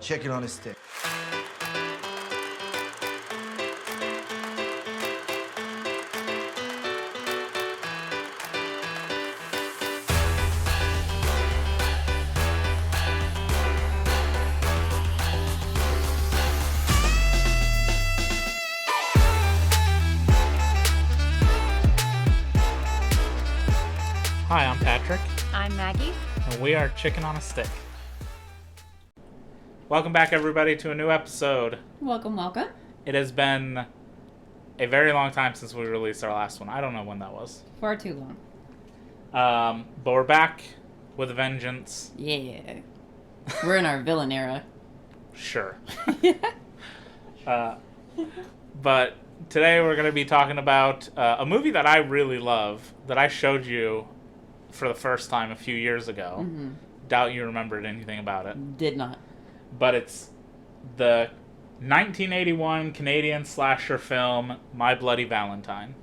Chicken on a stick. Hi, I'm Patrick. I'm Maggie. And we are Chicken on a Stick. Welcome back, everybody, to a new episode. Welcome. It has been a very long time since we released our last one. I don't know when that was. Far too long. But we're back with a vengeance. Yeah. We're in our villain era. Sure. But today we're going to be talking about a movie that I really love, that I showed you for the first time a few years ago. Mm-hmm. Doubt you remembered anything about it. Did not. But it's the 1981 Canadian slasher film, My Bloody Valentine.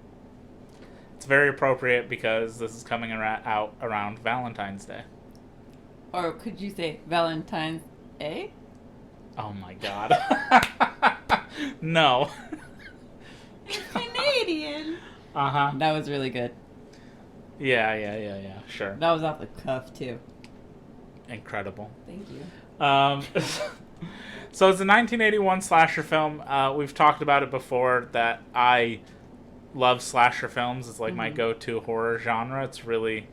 It's very appropriate because this is coming out around Valentine's Day. Or could you say Valentine's A? Oh my god. No. Canadian. Uh-huh. That was really good. Yeah, sure. That was off the cuff, too. Incredible. Thank you. So it's a 1981 slasher film. We've talked about it before that I love slasher films. It's like my go-to horror genre. It's really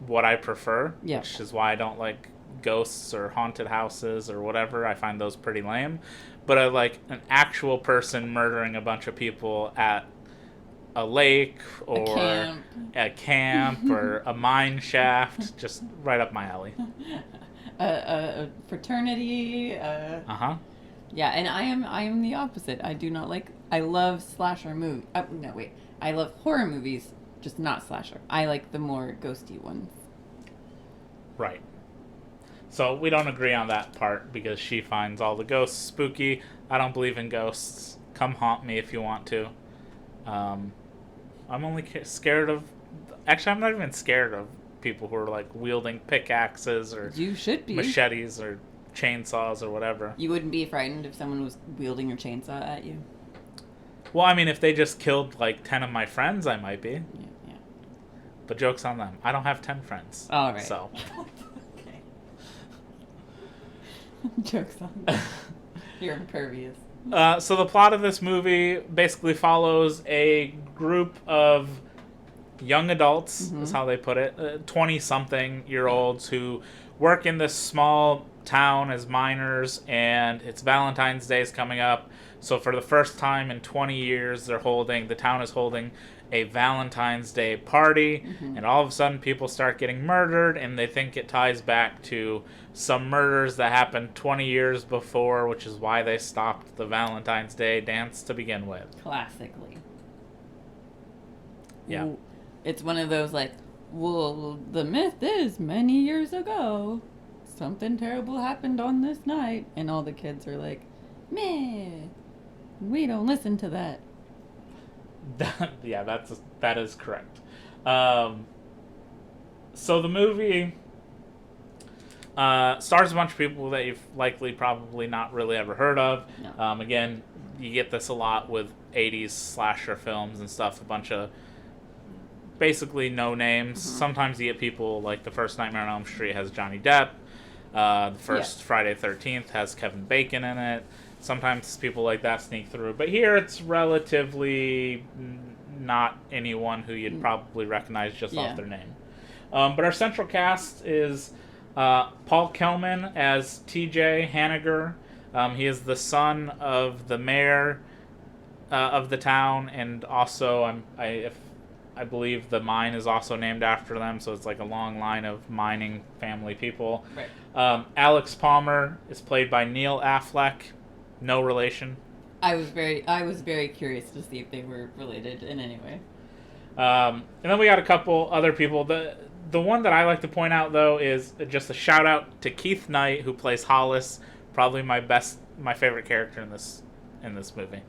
what I prefer, which is why I don't like ghosts or haunted houses or whatever. I find those pretty lame. But I like an actual person murdering a bunch of people at a lake or a camp or a mine shaft, just right up my alley. A fraternity. Uh-huh. Yeah, and I am the opposite. I do not like. I love slasher movies. I love horror movies, just not slasher. I like the more ghosty ones. Right. So we don't agree on that part because she finds all the ghosts spooky. I don't believe in ghosts. Come haunt me if you want to. I'm only scared of... Actually, I'm not even scared of people who are like wielding pickaxes or you should be. Machetes or chainsaws or whatever. You wouldn't be frightened if someone was wielding a chainsaw at you? Well, I mean, if they just killed like 10 of my friends, I might be. Yeah. But joke's on them. I don't have 10 friends. All right. So. Okay. Joke's on them. You're impervious. So the plot of this movie basically follows a group of young adults, is how they put it, 20-something-year-olds who work in this small town as miners, and it's Valentine's Day is coming up. So for the first time in 20 years, the town is holding a Valentine's Day party, and all of a sudden people start getting murdered, and they think it ties back to some murders that happened 20 years before, which is why they stopped the Valentine's Day dance to begin with. Classically. Yeah. It's one of those like, well, the myth is many years ago, something terrible happened on this night, and all the kids are like, meh, we don't listen to that. Yeah, that is correct. So the movie stars a bunch of people that you've probably not really ever heard of. No. Again, you get this a lot with 80s slasher films and stuff, a bunch of basically no names. Sometimes you get people like the first Nightmare on Elm Street has Johnny Depp. The first Friday the 13th has Kevin Bacon in it. Sometimes people like that sneak through. But here it's relatively not anyone who you'd probably recognize just off their name. But our central cast is Paul Kelman as T.J. Hanniger. He is the son of the mayor of the town, and also I believe the mine is also named after them, so it's like a long line of mining family people. Right. Alex Palmer is played by Neil Affleck. No relation. I was very curious to see if they were related in any way. And then we got a couple other people. The one that I like to point out, though, is just a shout out to Keith Knight, who plays Hollis. Probably my favorite character in this movie.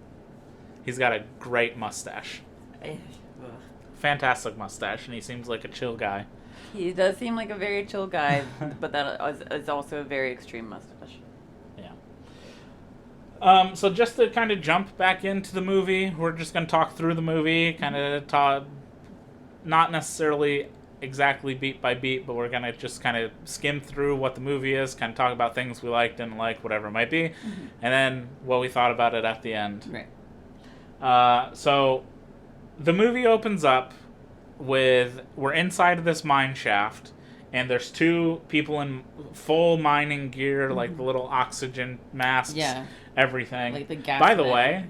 He's got a great mustache. Fantastic mustache, and he seems like a chill guy. He does seem like a very chill guy, but that is also a very extreme mustache. So just to kind of jump back into the movie, we're just going to talk through the movie, kind of talk, not necessarily exactly beat by beat, but we're going to just kind of skim through what the movie is, kind of talk about things we liked, didn't like, whatever it might be, and then what we thought about it at the end. Right. So the movie opens up with, we're inside of this mine shaft, and there's two people in full mining gear, like the little oxygen masks, everything. Like the gas. By the way,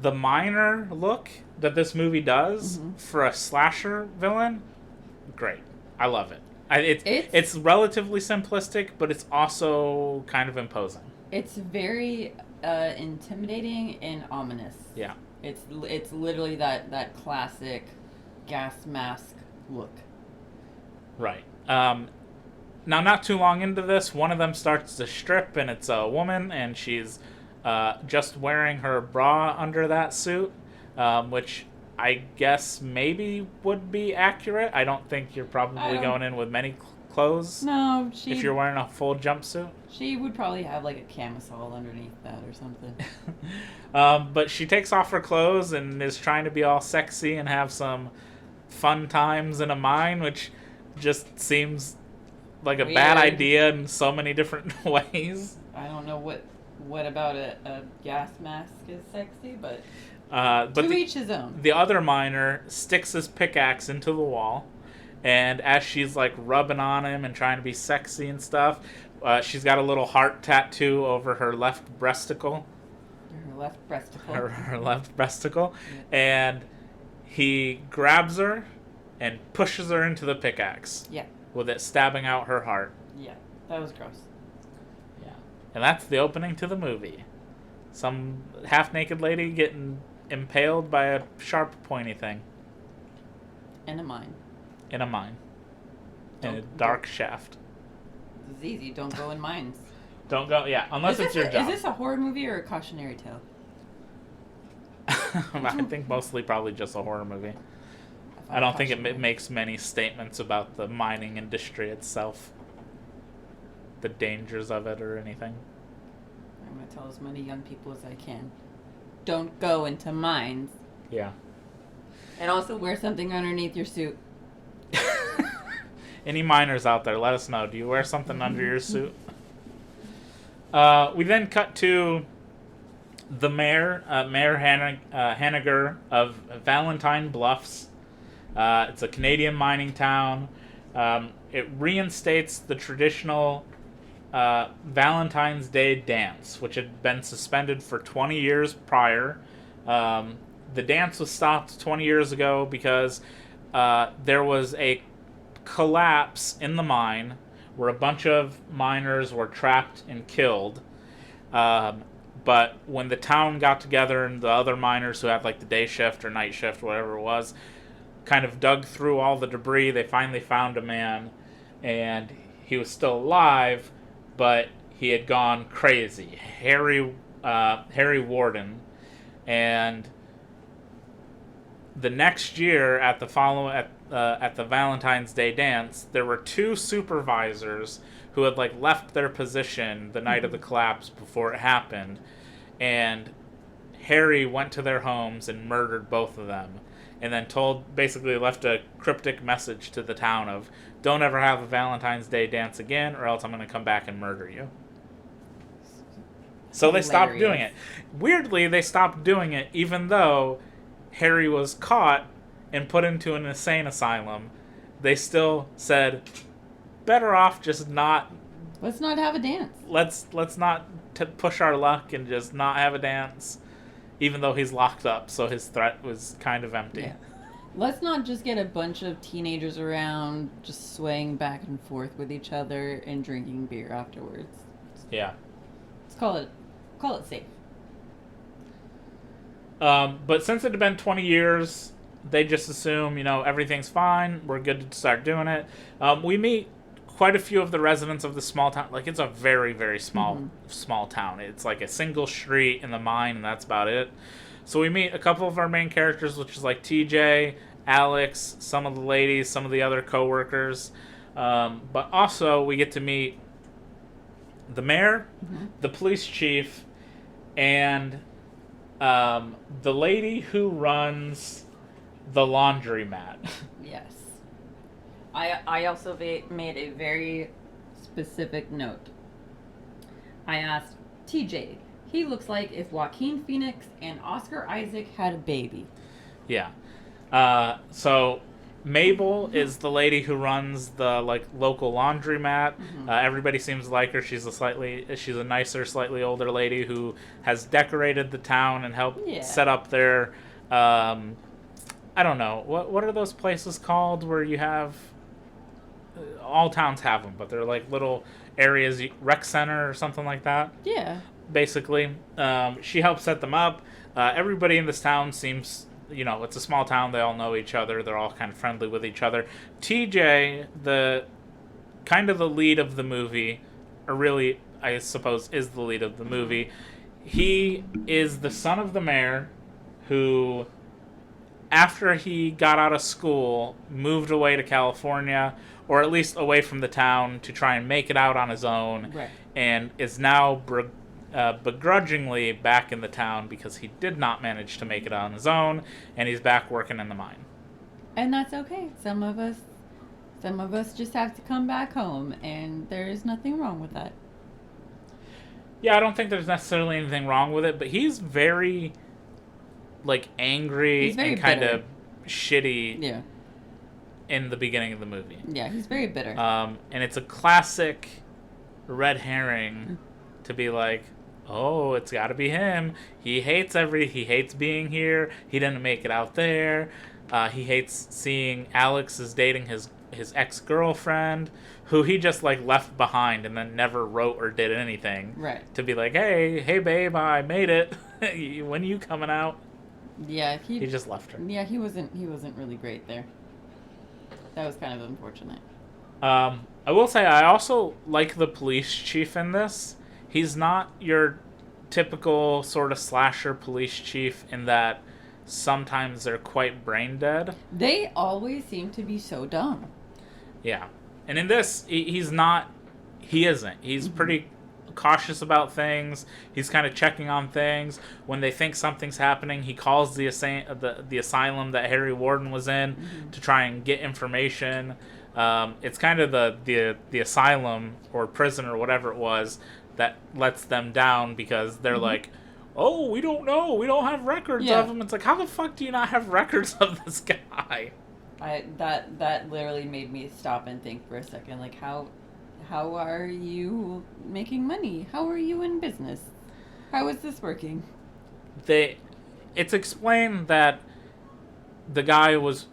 the miner look that this movie does for a slasher villain, great. I love it. It's relatively simplistic, but it's also kind of imposing. It's very intimidating and ominous. Yeah. It's literally that classic gas mask look. Right. Now, not too long into this, one of them starts to strip, and it's a woman, and she's just wearing her bra under that suit, which I guess maybe would be accurate. I don't think you're probably going in with many clothes. No, if you're wearing a full jumpsuit. She would probably have like a camisole underneath that or something. But she takes off her clothes and is trying to be all sexy and have some fun times in a mine, which just seems like a bad idea in so many different ways. I don't know what about a gas mask is sexy, but to each his own. The other miner sticks his pickaxe into the wall, and as she's like rubbing on him and trying to be sexy and stuff, she's got a little heart tattoo over her left breasticle. Her left breasticle. Yeah. And he grabs her and pushes her into the pickaxe. Yeah. With it stabbing out her heart. Yeah, that was gross. Yeah. And that's the opening to the movie. Some half-naked lady getting impaled by a sharp, pointy thing. In a mine. In a dark shaft. It's easy. Don't go in mines. Don't go, yeah, unless it's your job. Is this a horror movie or a cautionary tale? I think mostly probably just a horror movie. I don't think it makes many statements about the mining industry itself. The dangers of it or anything. I'm going to tell as many young people as I can. Don't go into mines. Yeah. And also wear something underneath your suit. Any miners out there, let us know. Do you wear something under your suit? We then cut to the mayor, Mayor Hanniger of Valentine Bluffs. It's a Canadian mining town. It reinstates the traditional Valentine's Day dance, which had been suspended for 20 years prior. The dance was stopped 20 years ago because there was a collapse in the mine where a bunch of miners were trapped and killed. But when the town got together and the other miners who had like the day shift or night shift, whatever it was, kind of dug through all the debris, they finally found a man, and he was still alive, but he had gone crazy. Harry Warden. And the next year at the Valentine's Day dance, there were two supervisors who had like left their position the night of the collapse before it happened, and Harry went to their homes and murdered both of them, and then basically left a cryptic message to the town of, don't ever have a Valentine's Day dance again, or else I'm going to come back and murder you. So they stopped doing it. Weirdly, they stopped doing it even though Harry was caught and put into an insane asylum. They still said, better off just not... Let's not have a dance. Let's not push our luck and just not have a dance, even though he's locked up, so his threat was kind of empty. Yeah. Let's not just get a bunch of teenagers around just swaying back and forth with each other and drinking beer afterwards. Yeah. Let's call it safe. But since it had been 20 years, they just assume, everything's fine, we're good to start doing it. We meet quite a few of the residents of the small town. Like, it's a very, very small town. It's like a single street in the mine, and that's about it. So we meet a couple of our main characters, which is like TJ, Alex, some of the ladies, some of the other co-workers. But also we get to meet the mayor, the police chief, and the lady who runs the laundromat. Yes. I also made a very specific note. I asked TJ, he looks like if Joaquin Phoenix and Oscar Isaac had a baby. Yeah. So Mabel is the lady who runs the local laundromat. Everybody seems to like her. She's a nicer, slightly older lady who has decorated the town and helped set up their I don't know, what are those places called where you have all towns have them, but they're like little areas, rec center or something like that. Yeah. Basically, she helps set them up. Everybody in this town seems, it's a small town. They all know each other. They're all kind of friendly with each other. TJ, the lead of the movie, or really, I suppose, is the lead of the movie. He is the son of the mayor who, after he got out of school, moved away to California, or at least away from the town to try and make it out on his own, right. And is now begrudgingly back in the town because he did not manage to make it on his own, and he's back working in the mine. And that's okay. Some of us just have to come back home, and there is nothing wrong with that. Yeah, I don't think there's necessarily anything wrong with it, but he's very, angry and kind of shitty. Yeah. In the beginning of the movie. Yeah, he's very bitter. And it's a classic red herring to be like, oh, it's got to be him. He hates being here. He didn't make it out there. He hates seeing Alex is dating his ex-girlfriend, who he just left behind and then never wrote or did anything. Right. To be like, hey babe, I made it. When are you coming out? Yeah, he just left her. Yeah, he wasn't really great there. That was kind of unfortunate. I will say I also like the police chief in this. He's not your typical sort of slasher police chief in that sometimes they're quite brain dead. They always seem to be so dumb. Yeah. And in this, he's not. He isn't. He's pretty cautious about things. He's kind of checking on things. When they think something's happening, he calls the asylum that Harry Warden was in to try and get information. It's kind of the asylum or prison or whatever it was that lets them down because they're like, oh, we don't know. We don't have records of him. It's like, how the fuck do you not have records of this guy? That literally made me stop and think for a second. Like, how are you making money? How are you in business? How is this working? It's explained that the guy was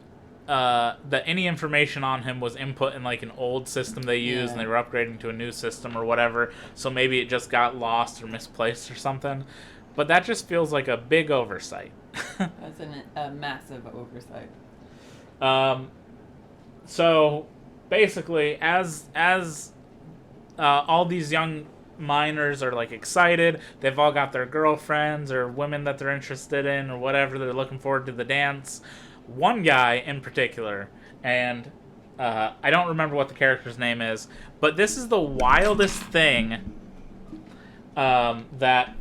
that any information on him was input in an old system they used, and they were upgrading to a new system or whatever. So maybe it just got lost or misplaced or something. But that just feels like a big oversight. That's a massive oversight. So basically, as all these young miners are excited, they've all got their girlfriends or women that they're interested in or whatever, they're looking forward to the dance. One guy in particular, and I don't remember what the character's name is, but this is the wildest thing that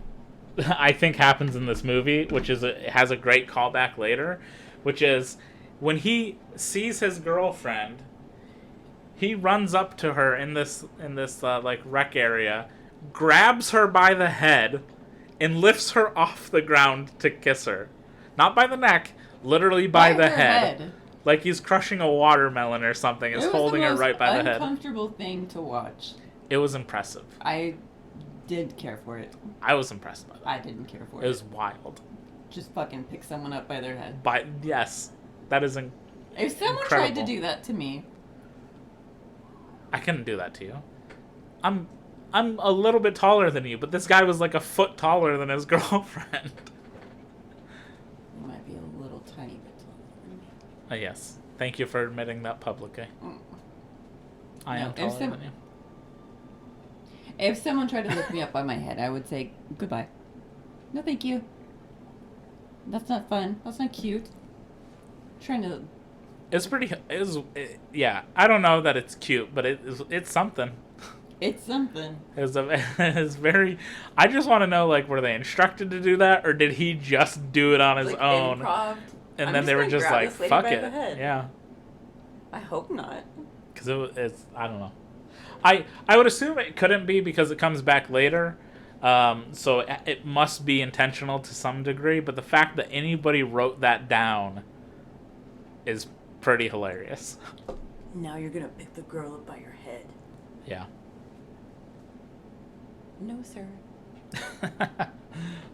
I think happens in this movie, which is it has a great callback later, which is when he sees his girlfriend, he runs up to her in this rec area, grabs her by the head, and lifts her off the ground to kiss her. Not by the neck, literally by the head. Like he's crushing a watermelon or something. Is holding her right by the head. It was the most uncomfortable thing to watch. It was impressive. I did care for it. I was impressed by that. I didn't care for it. It was wild. Just fucking pick someone up by their head. Yes. That is If someone incredible. tried to do that to me, I couldn't do that to you. I'm a little bit taller than you, but this guy was a foot taller than his girlfriend. You might be a little tiny bit taller than me. Yes. Thank you for admitting that publicly. I am taller than you. If someone tried to lift me up by my head, I would say goodbye. No, thank you. That's not fun. That's not cute. I'm trying to. It's pretty. Yeah. I don't know that it's cute, but it's something. It's something. It's very. I just want to know, like, were they instructed to do that, or did he just do it on his Like own? improv. And I'm then they were gonna just grab like, this lady "Fuck by it, the head. yeah." I hope not. Because it's I don't know. I would assume it couldn't be because it comes back later. So it must be intentional to some degree. But the fact that anybody wrote that down is pretty hilarious. Now you're gonna pick the girl up by your head. Yeah. No, sir.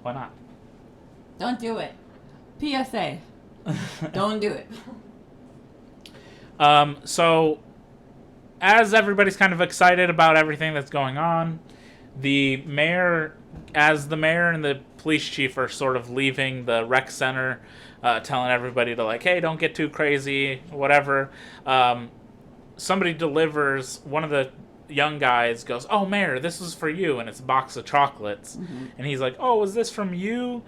Why not? Don't do it. PSA. Don't do it. So, as everybody's kind of excited about everything that's going on, the mayor and the police chief are sort of leaving the rec center, telling everybody to, like, hey, don't get too crazy, whatever. Somebody delivers, one of the young guys goes, oh, Mayor, this is for you, and it's a box of chocolates. Mm-hmm. And he's like, oh, was this from you,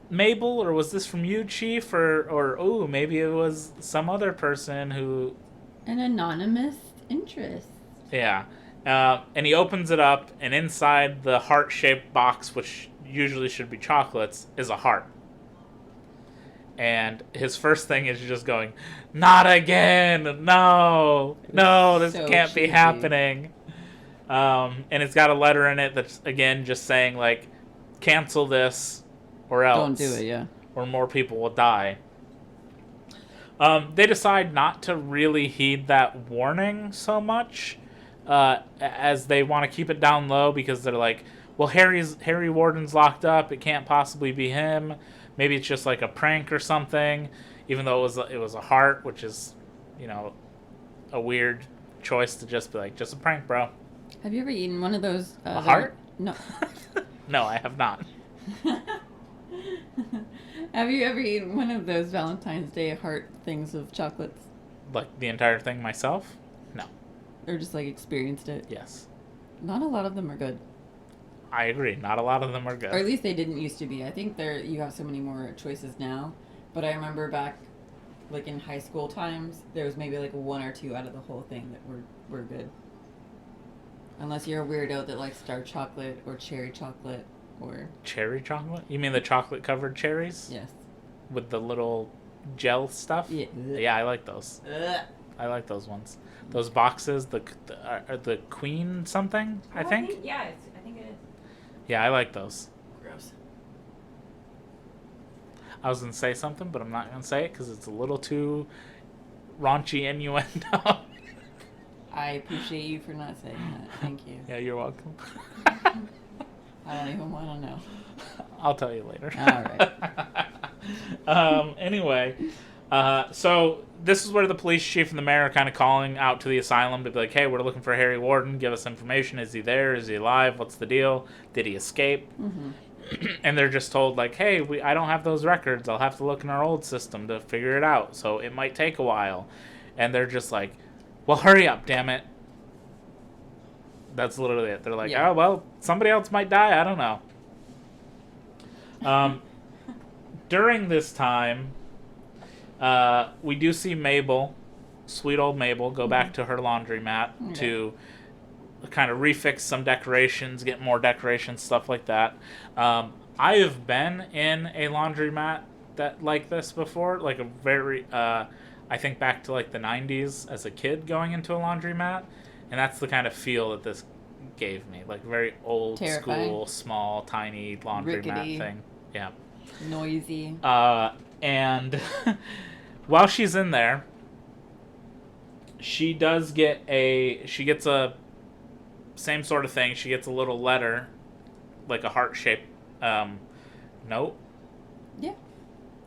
Mabel, or was this from you, Chief, or oh, maybe it was some other person who... An anonymous interest. Yeah. And he opens it up, and inside the heart-shaped box, which usually should be chocolates, is a heart. And his first thing is just going, not again! No! No, this so can't cheesy. be happening. And it's got a letter in it that's, again, just saying, like, cancel this, or else. Don't do it, yeah. Or more people will die. They decide not to really heed that warning so much, as they want to keep it down low, because they're like, well, Harry Warden's locked up, it can't possibly be him. Maybe it's just like a prank or something, even though it was a heart, which is, a weird choice to just be like, just a prank, bro. Have you ever eaten one of those? A heart? No. No, I have not. Have you ever eaten one of those Valentine's Day heart things of chocolates? Like the entire thing myself? No. Or just like experienced it? Yes. Not a lot of them are good. I agree. Not a lot of them are good. Or at least they didn't used to be. I think you have so many more choices now. But I remember back, like in high school times, there was maybe like one or two out of the whole thing that were good. Unless you're a weirdo that likes dark chocolate or cherry chocolate or... Cherry chocolate? You mean the chocolate-covered cherries? Yes. With the little gel stuff? Yeah. Yeah, I like those. I like those ones. Those boxes, the Queen something, I think? I think it is. Yeah, I like those. Gross. I was going to say something, but I'm not going to say it because it's a little too raunchy innuendo. I appreciate you for not saying that. Thank you. Yeah, you're welcome. I don't even want to know. I'll tell you later. All right. Anyway, so this is where the police chief and the mayor are kind of calling out to the asylum to be like, hey, we're looking for Harry Warden. Give us information. Is he there? Is he alive? What's the deal? Did he escape? Mm-hmm. And they're just told, like, hey, I don't have those records. I'll have to look in our old system to figure it out. So it might take a while. And they're just like, well, hurry up, damn it. That's literally it. They're like, oh, well, somebody else might die. I don't know. During this time, we do see Mabel, sweet old Mabel, go back to her laundromat to kind of refix some decorations, get more decorations, stuff like that. I have been in a laundromat like this before, like a very, I think back to like the 90s as a kid going into a laundromat, and that's the kind of feel that this gave me, like very old school, small, tiny laundromat thing. Yeah. Noisy. And while she's in there, she gets a same sort of thing. She gets a little letter, like a heart-shaped note. Yeah.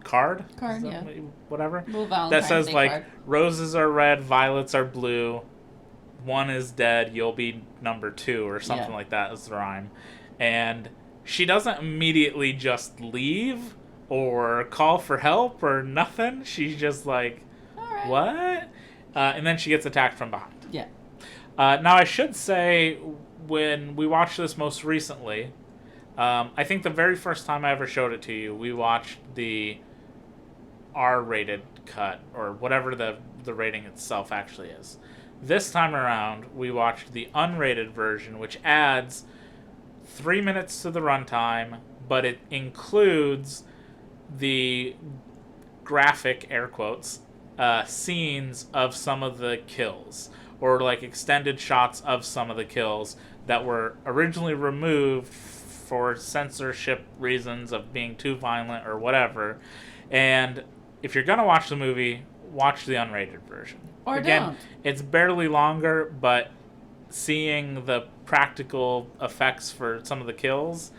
Card, yeah. Whatever. That says like card. Roses are red, violets are blue. One is dead. You'll be number 2 or something like that is the rhyme. And she doesn't immediately just leave or call for help or nothing. She's just like, all right. What? And then she gets attacked from behind. Yeah. Now I should say, when we watched this most recently, I think the very first time I ever showed it to you, we watched the R-rated cut, or whatever the rating itself actually is. This time around, we watched the unrated version, which adds 3 minutes to the runtime, but it includes the graphic, air quotes, scenes of some of the kills, or like extended shots of some of the kills that were originally removed for censorship reasons of being too violent or whatever. And if you're gonna watch the movie, watch the unrated version. Or Again, don't. it's barely longer, but seeing the practical effects for some of the kills,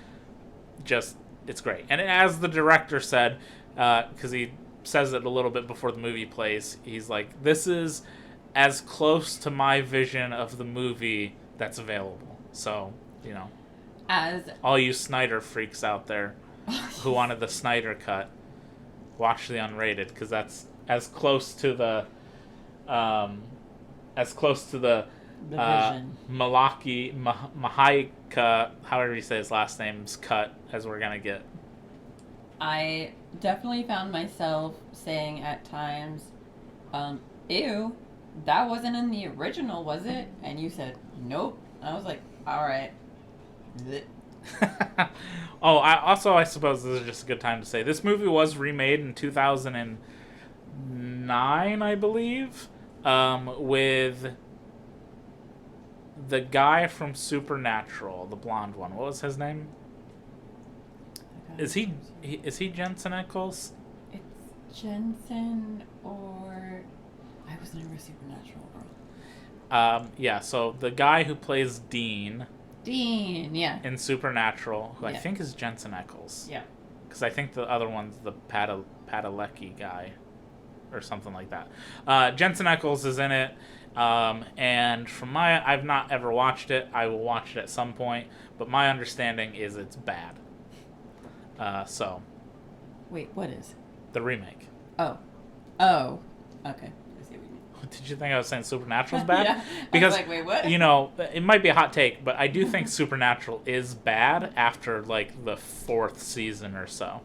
just, it's great. And as the director said, because he says it a little bit before the movie plays, he's like, this is as close to my vision of the movie that's available. So, you know, As all you Snyder freaks out there who wanted the Snyder cut, watch the unrated, because that's as close to the vision. Mahaika, however you say his last name's cut, as we're gonna get. I definitely found myself saying at times, ew, that wasn't in the original, was it? And you said, nope. I was like, alright. Oh, I suppose this is just a good time to say this movie was remade in 2009, I believe, with the guy from Supernatural, the blonde one. What was his name? Is he Jensen Ackles? It's Jensen, or I was never a Supernatural girl. Yeah. So the guy who plays Dean Yeah. in Supernatural, who I Yeah. think is Jensen Ackles. Yeah. Because I think the other one's the Padalecki guy, or something like that. Jensen Ackles is in it, and I've not ever watched it. I will watch it at some point, but my understanding is it's bad. So. Wait, what is? The remake. Oh. Okay. I see what you mean. Did you think I was saying Supernatural's bad? Yeah. Because, I was like, wait, what? You know, it might be a hot take, but I do think Supernatural is bad after, like, the 4th season or so.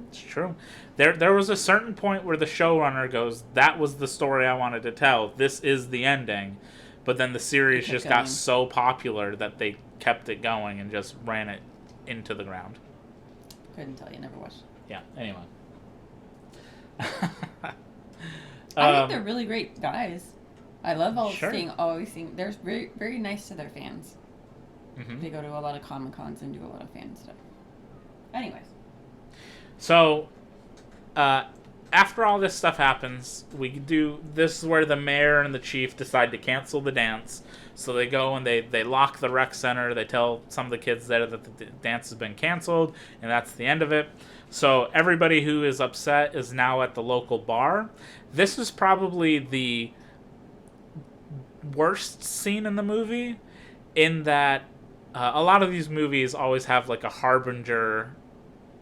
It's true. There was a certain point where the showrunner goes, that was the story I wanted to tell. This is the ending. But then the series just got so popular that they kept it going and just ran it into the ground. Couldn't tell you, never watched. Yeah, anyway. I think they're really great guys. I love always Sure. seeing. They're very, very nice to their fans. Mm-hmm. They go to a lot of Comic-Cons and do a lot of fan stuff. Anyways. So, after all this stuff happens, this is where the mayor and the chief decide to cancel the dance. So they go and they lock the rec center. They tell some of the kids there that the dance has been canceled, and that's the end of it. So everybody who is upset is now at the local bar. This is probably the worst scene in the movie, in that a lot of these movies always have like a harbinger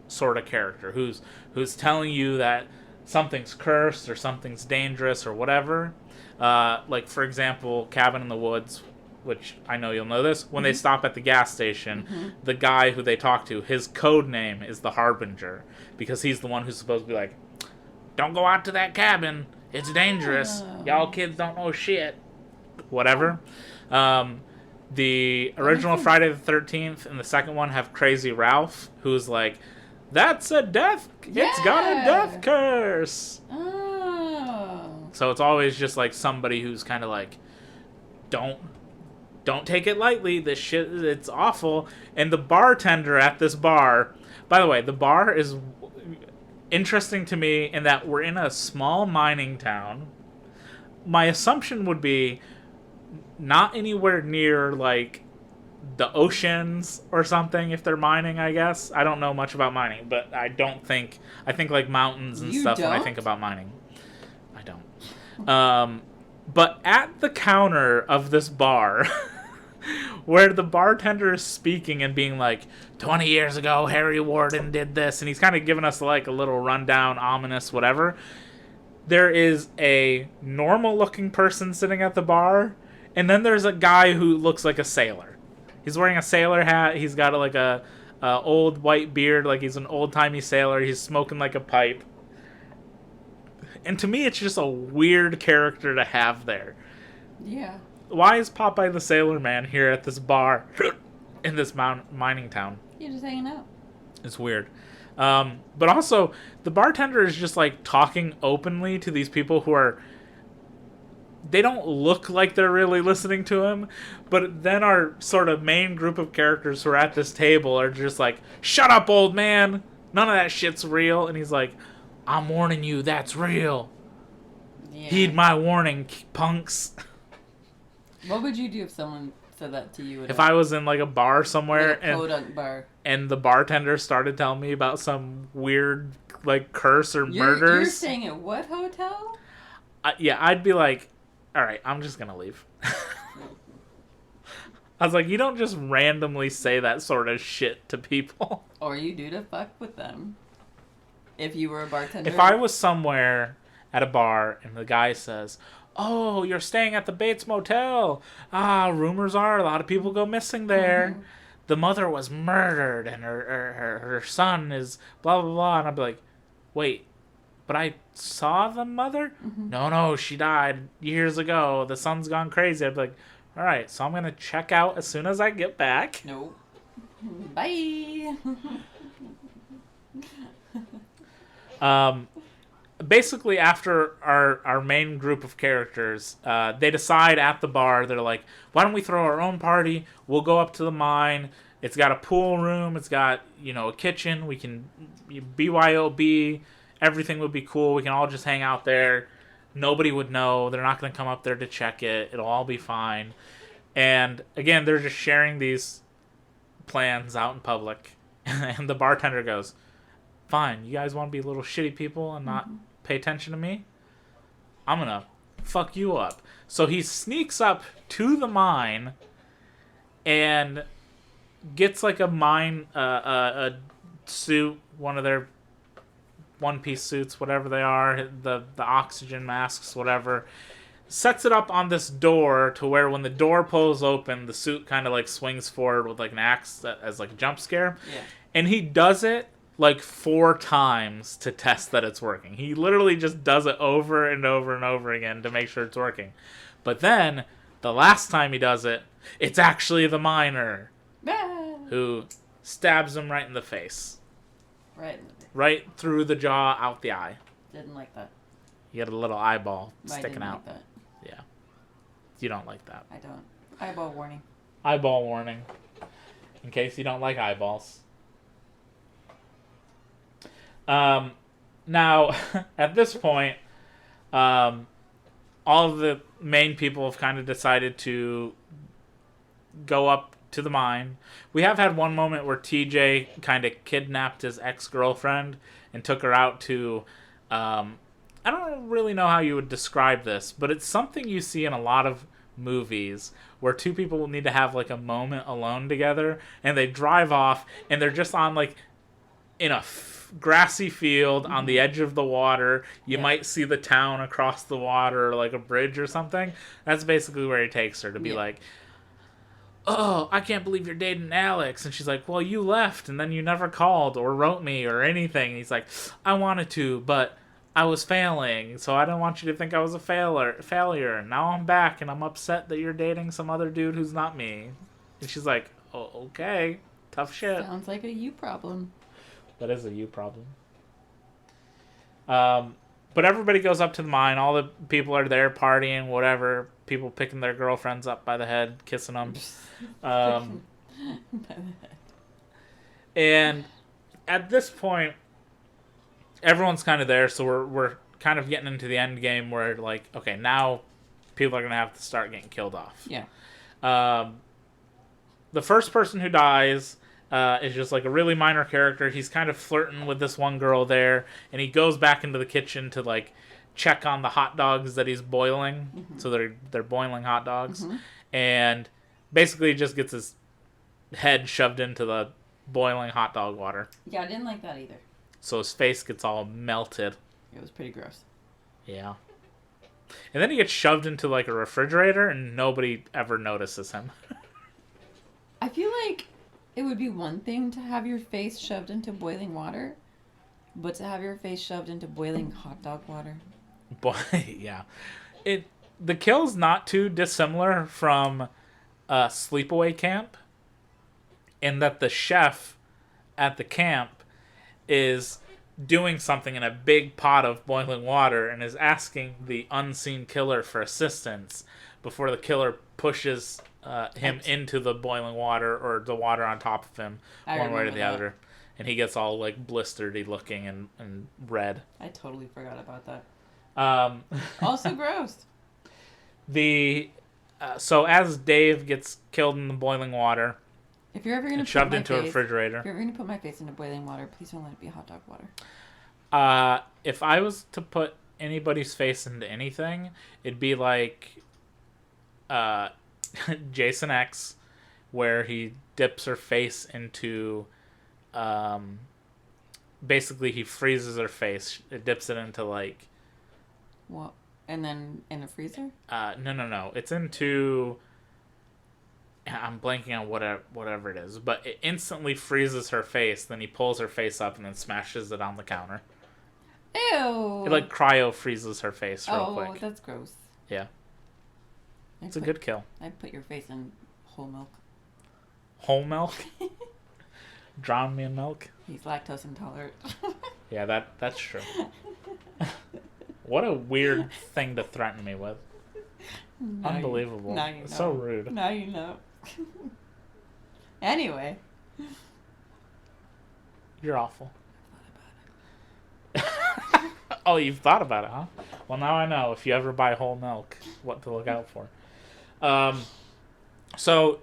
sort of character who's telling you that something's cursed or something's dangerous or whatever. Like, for example, Cabin in the Woods, which I know you'll know this. When they stop at the gas station, the guy who they talk to, his code name is the Harbinger, because he's the one who's supposed to be like, don't go out to that cabin. It's dangerous. Y'all kids don't know shit. Whatever. The original Friday the 13th and the second one have Crazy Ralph, who's like, that's a death. It's got a death curse. Oh. So it's always just like somebody who's kind of like, don't take it lightly. This shit, it's awful. And the bartender at this bar, by the way, the bar is interesting to me in that we're in a small mining town. My assumption would be not anywhere near like the oceans or something if they're mining, I guess. I don't know much about mining, but I think like mountains and stuff when I think about mining. I don't. But at the counter of this bar, where the bartender is speaking and being like, 20 years ago, Harry Warden did this, and he's kind of giving us like a little rundown, ominous, whatever. There is a normal-looking person sitting at the bar, and then there's a guy who looks like a sailor. He's wearing a sailor hat. He's got like a old white beard, like he's an old-timey sailor. He's smoking like a pipe. And to me, it's just a weird character to have there. Yeah. Why is Popeye the Sailor Man here at this bar in this mining town? You're just hanging out. It's weird. But also, the bartender is just like talking openly to these people who are. They don't look like they're really listening to him, but then our sort of main group of characters who are at this table are just like, "Shut up, old man! None of that shit's real." And he's like, "I'm warning you, that's real. Yeah. Heed my warning, punks." What would you do if someone said that to you? If I was in like a bar somewhere like a podunk bar, and the bartender started telling me about some weird like curse or you're murders, staying at what hotel? Yeah, I'd be like, all right, I'm just gonna leave. I was like, you don't just randomly say that sort of shit to people. Or you do to fuck with them. If you were a bartender. If I was somewhere at a bar and the guy says, "Oh, you're staying at the Bates Motel. Rumors are a lot of people go missing there. Mm-hmm. The mother was murdered and her son is blah, blah, blah." And I'd be like, wait, but I saw the mother? Mm-hmm. No, she died years ago. The son's gone crazy. I'd be like, all right, so I'm going to check out as soon as I get back. Nope. Bye. Basically, after our main group of characters, they decide at the bar, they're like, why don't we throw our own party? We'll go up to the mine. It's got a pool room. It's got, a kitchen. We can BYOB. Everything would be cool. We can all just hang out there. Nobody would know. They're not going to come up there to check it. It'll all be fine. And again, they're just sharing these plans out in public. And the bartender goes, fine, you guys want to be little shitty people and not pay attention to me? I'm going to fuck you up. So he sneaks up to the mine and gets like a mine, a suit, one of their one-piece suits, whatever they are, the oxygen masks, whatever, sets it up on this door to where when the door pulls open, the suit kind of like swings forward with like an axe as like a jump scare. Yeah. And he does it like 4 times to test that it's working. He literally just does it over and over and over again to make sure it's working. But then, the last time he does it, it's actually the miner who stabs him right in the face. Right through the jaw, out the eye. Didn't like that. You get a little eyeball I sticking didn't out. Like that. Yeah. You don't like that. I don't. Eyeball warning. Eyeball warning. In case you don't like eyeballs. Now, at this point, all of the main people have kind of decided to go up to the mine. We have had one moment where TJ kind of kidnapped his ex-girlfriend and took her out to, I don't really know how you would describe this, but it's something you see in a lot of movies where 2 people need to have like a moment alone together, and they drive off and they're just on like in a grassy field on the edge of the water. You might see the town across the water or like a bridge or something. That's basically where he takes her to be like, oh, I can't believe you're dating Alex. And she's like, well, you left and then you never called or wrote me or anything. And he's like, I wanted to, but I was failing, so I didn't want you to think I was a failure. Now I'm back and I'm upset that you're dating some other dude who's not me. And she's like, oh, okay, tough shit. Sounds like a you problem. That is a you problem. But everybody goes up to the mine. All the people are there partying, whatever. People picking their girlfriends up by the head, kissing them. And at this point, everyone's kind of there, so we're kind of getting into the end game where, like, okay, now people are going to have to start getting killed off. Yeah. The first person who dies is just like a really minor character. He's kind of flirting with this one girl there, and he goes back into the kitchen to like check on the hot dogs that he's boiling. Mm-hmm. So they're boiling hot dogs, and basically just gets his head shoved into the boiling hot dog water. Yeah, I didn't like that either. So his face gets all melted. It was pretty gross. Yeah. And then he gets shoved into like a refrigerator, and nobody ever notices him. I feel like it would be one thing to have your face shoved into boiling water, but to have your face shoved into boiling hot dog water. Boy, yeah. The kill's not too dissimilar from Sleepaway Camp, in that the chef at the camp is doing something in a big pot of boiling water and is asking the unseen killer for assistance before the killer pushes him into the boiling water or the water on top of him, one way or the other. And he gets all like blistered-y looking and red. I totally forgot about that. Also gross. So as Dave gets killed in the boiling water, if you're ever gonna shoved into a refrigerator, if you're ever gonna put my face into boiling water, please don't let it be hot dog water. If I was to put anybody's face into anything, it'd be like Jason X, where he dips her face into. Basically, he freezes her face. It dips it into like. What? And then in a freezer? No. It's into. I'm blanking on whatever it is, but it instantly freezes her face. Then he pulls her face up and then smashes it on the counter. Ew! It like cryo freezes her face real quick. Oh, that's gross. Yeah. It's a good kill. I'd put your face in whole milk. Whole milk? Drown me in milk? He's lactose intolerant. Yeah, that's true. What a weird thing to threaten me with. Unbelievable. Now you know. So rude. Now you know. Anyway. You're awful. Oh, you've thought about it, huh? Well, now I know. If you ever buy whole milk, what to look out for. So,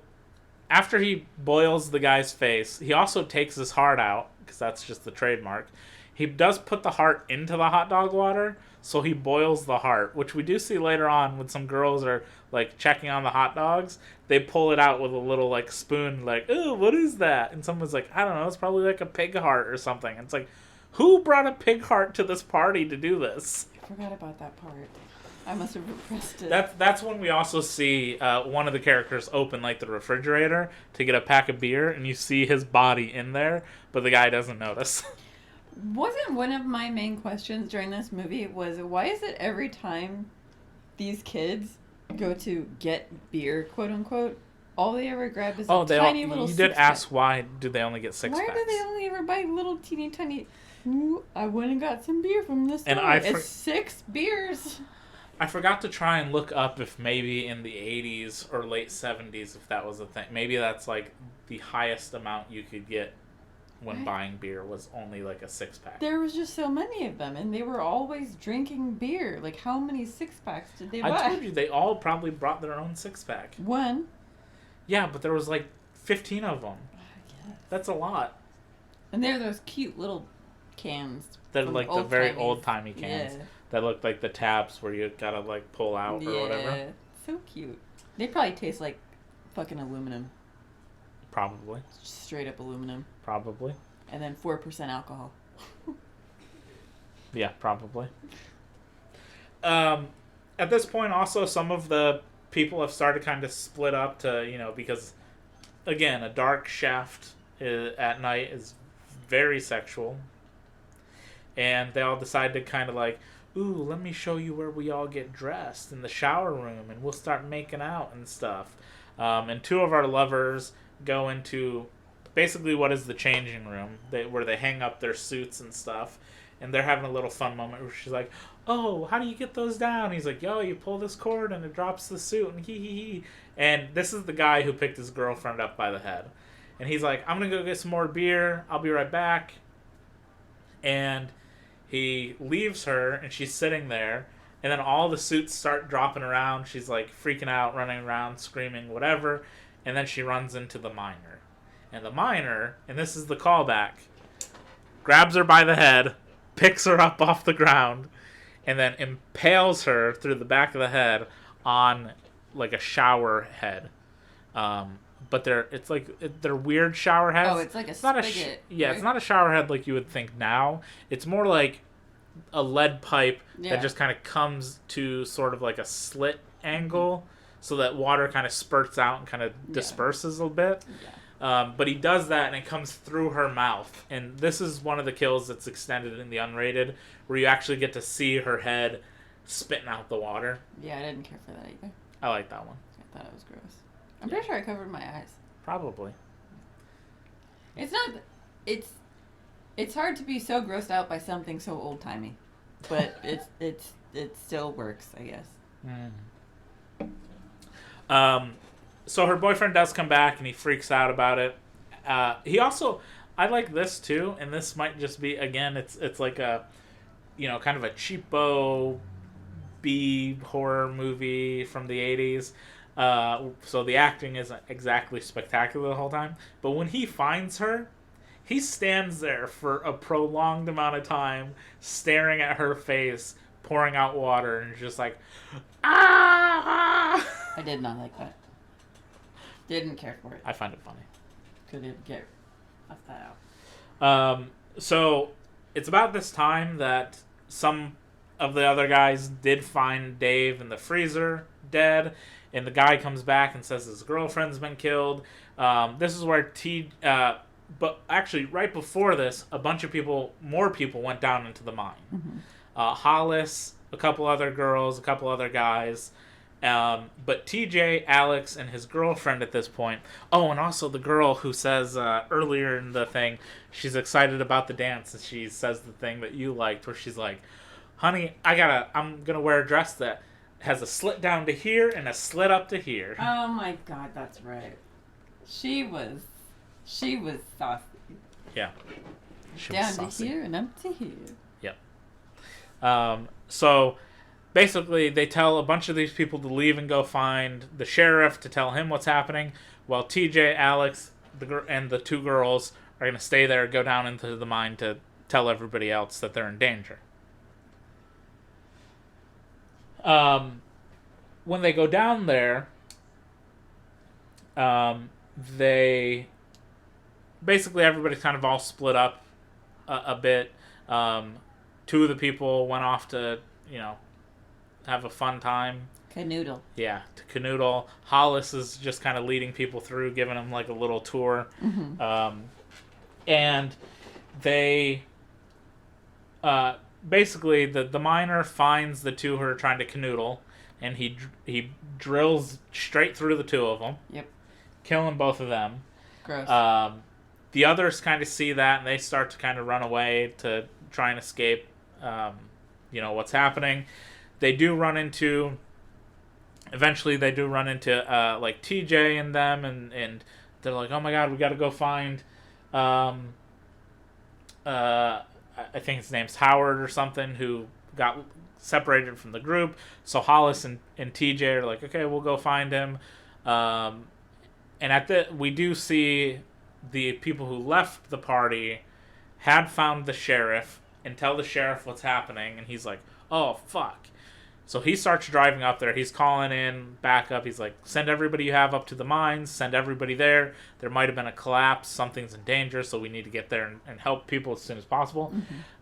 after he boils the guy's face, he also takes his heart out, because that's just the trademark. He does put the heart into the hot dog water, so he boils the heart, which we do see later on when some girls are, like, checking on the hot dogs. They pull it out with a little, like, spoon, like, "Ooh, what is that?" And someone's like, "I don't know, it's probably like a pig heart or something." And it's like, who brought a pig heart to this party to do this? I forgot about that part. I must have repressed it. That's when we also see one of the characters open like the refrigerator to get a pack of beer, and you see his body in there, but the guy doesn't notice. Wasn't one of my main questions during this movie was why is it every time these kids go to get beer, quote unquote, all they ever grab is a tiny little You did six-pack. ask why do they only get six Why packs? do they only ever buy little teeny tiny? Ooh, I went and got some beer from this store. And It's 6 beers. I forgot to try and look up if maybe in the 80s or late 70s if that was a thing. Maybe that's like the highest amount you could get when buying beer was only like a 6-pack. There was just so many of them, and they were always drinking beer. Like, how many 6-packs did they buy? I told you, they all probably brought their own 6-pack. One. Yeah, but there was like 15 of them. Yes. That's a lot. And they're those cute little cans. They're like the very old-timey cans. Yeah. That look like the tabs where you gotta like pull out or whatever. Yeah, so cute. They probably taste like fucking aluminum. Probably. Straight up aluminum. Probably. And then 4% alcohol. Yeah, probably. At this point, also, some of the people have started kind of split up to, because, again, a dark shaft at night is very sexual. And they all decide to kind of like, ooh, let me show you where we all get dressed in the shower room, and we'll start making out and stuff. And 2 of our lovers go into basically what is the changing room, where they hang up their suits and stuff, and they're having a little fun moment where she's like, oh, how do you get those down? And he's like, yo, you pull this cord and it drops the suit, and hee. And this is the guy who picked his girlfriend up by the head. And he's like, I'm going to go get some more beer. I'll be right back. And he leaves her, and she's sitting there, and then all the suits start dropping around. She's like freaking out, running around, screaming, whatever. And then she runs into the miner. And the miner, and this is the callback, grabs her by the head, picks her up off the ground, and then impales her through the back of the head on like a shower head. But they're weird shower heads. Oh, it's like a spigot. Right? It's not a shower head like you would think now. It's more like a lead pipe that just kind of comes to sort of like a slit angle, so that water kind of spurts out and kind of disperses a little bit. Yeah. But he does that, and it comes through her mouth. And this is one of the kills that's extended in the unrated, where you actually get to see her head spitting out the water. Yeah, I didn't care for that either. I like that one. I thought it was gross. I'm pretty sure I covered my eyes. Probably. It's not. It's hard to be so grossed out by something so old timey, but it still works, I guess. So her boyfriend does come back and he freaks out about it. He also, I like this too, and this might just be, again, it's like a, kind of a cheapo B horror movie from the 80s. So the acting isn't exactly spectacular the whole time. But when he finds her, he stands there for a prolonged amount of time, staring at her face, pouring out water, and just like, ah! I did not like that. Didn't care for it. I find it funny. Couldn't get that out. So it's about this time that some of the other guys did find Dave in the freezer dead, and the guy comes back and says his girlfriend's been killed. This is where but actually right before this, a bunch of more people went down into the mine. Mm-hmm. Hollis, a couple other girls, a couple other guys. But TJ, Alex, and his girlfriend at this point. Oh, and also the girl who says earlier in the thing, she's excited about the dance, and she says the thing that you liked, where she's like, "Honey, I'm gonna wear a dress that has a slit down to here and a slit up to here." Oh my God, that's right. She was saucy. Yeah. She was Down saucy. to here and up to here. Yep. So basically, they tell a bunch of these people to leave and go find the sheriff to tell him what's happening, while TJ, Alex, and the two girls are going to stay there, go down into the mine to tell everybody else that they're in danger. When they go down there, they basically everybody's kind of all split up a bit. Two of the people went off to, have a fun time. Canoodle. Yeah, to canoodle. Hollis is just kind of leading people through, giving them like a little tour. Mm-hmm. And they basically the miner finds the two who are trying to canoodle, and he drills straight through the two of them. Yep. Killing both of them. Gross. The others kind of see that, and they start to kind of run away to try and escape, what's happening. They do run into... Eventually, they do run into, like, TJ and them, and they're like, oh my God, we gotta go find... I think his name's Howard or something, who got separated from the group. So Hollis and TJ are like, okay, we'll go find him. And we do see the people who left the party had found the sheriff and tell the sheriff what's happening, and he's like, oh, fuck. So he starts driving up there. He's calling in backup. He's like, send everybody you have up to the mines. Send everybody there. There might have been a collapse. Something's in danger, so we need to get there and help people as soon as possible.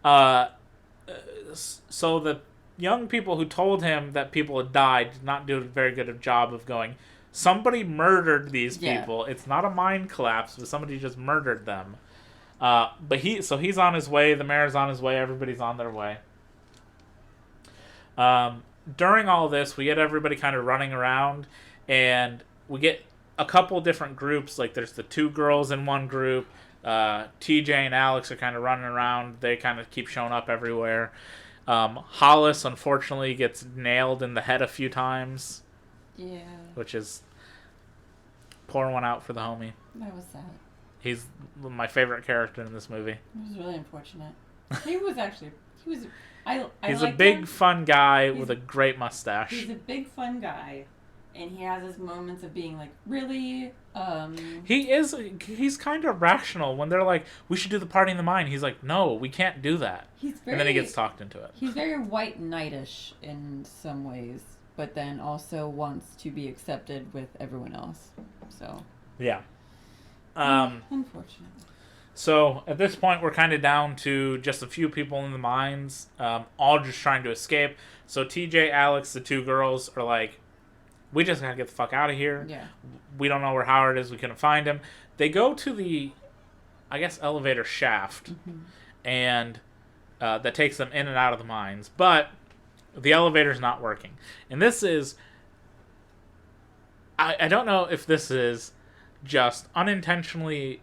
Mm-hmm. So the young people who told him that people had died did not do a very good a job of going, somebody murdered these people. Yeah. It's not a mine collapse, but somebody just murdered them. But he's on his way. The mayor's on his way. Everybody's on their way. During all this, we get everybody kind of running around, and we get a couple different groups. Like, there's the two girls in one group. TJ and Alex are kind of running around. They kind of keep showing up everywhere. Hollis, unfortunately, gets nailed in the head a few times. Yeah. Which is... pour one out for the homie. That was sad. He's my favorite character in this movie. It was really unfortunate. He's a big, fun guy with a great mustache. He's a big, fun guy, and he has his moments of being like, really? He's kind of rational when they're like, we should do the party in the mine. He's like, no, we can't do that. And then he gets talked into it. He's very white knightish in some ways, but then also wants to be accepted with everyone else. So. Yeah. Unfortunately. So, at this point, we're kind of down to just a few people in the mines, all just trying to escape. So, TJ, Alex, the two girls, are like, we just gotta get the fuck out of here. Yeah. We don't know where Howard is. We couldn't find him. They go to the, I guess, elevator shaft, mm-hmm. and that takes them in and out of the mines. But the elevator's not working. And this is... I don't know if this is just unintentionally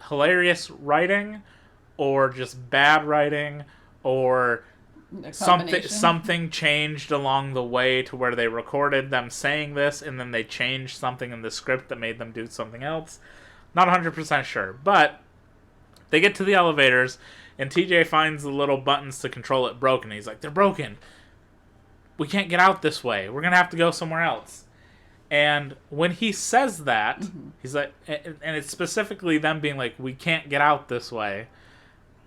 hilarious writing or just bad writing or something changed along the way to where they recorded them saying this and then they changed something in the script that made them do something else. Not 100% sure. But they get to the elevators and TJ finds the little buttons to control it broken. He's like, they're broken. We can't get out this way. We're going to have to go somewhere else. And when he says that, he's like, and it's specifically them being like, we can't get out this way.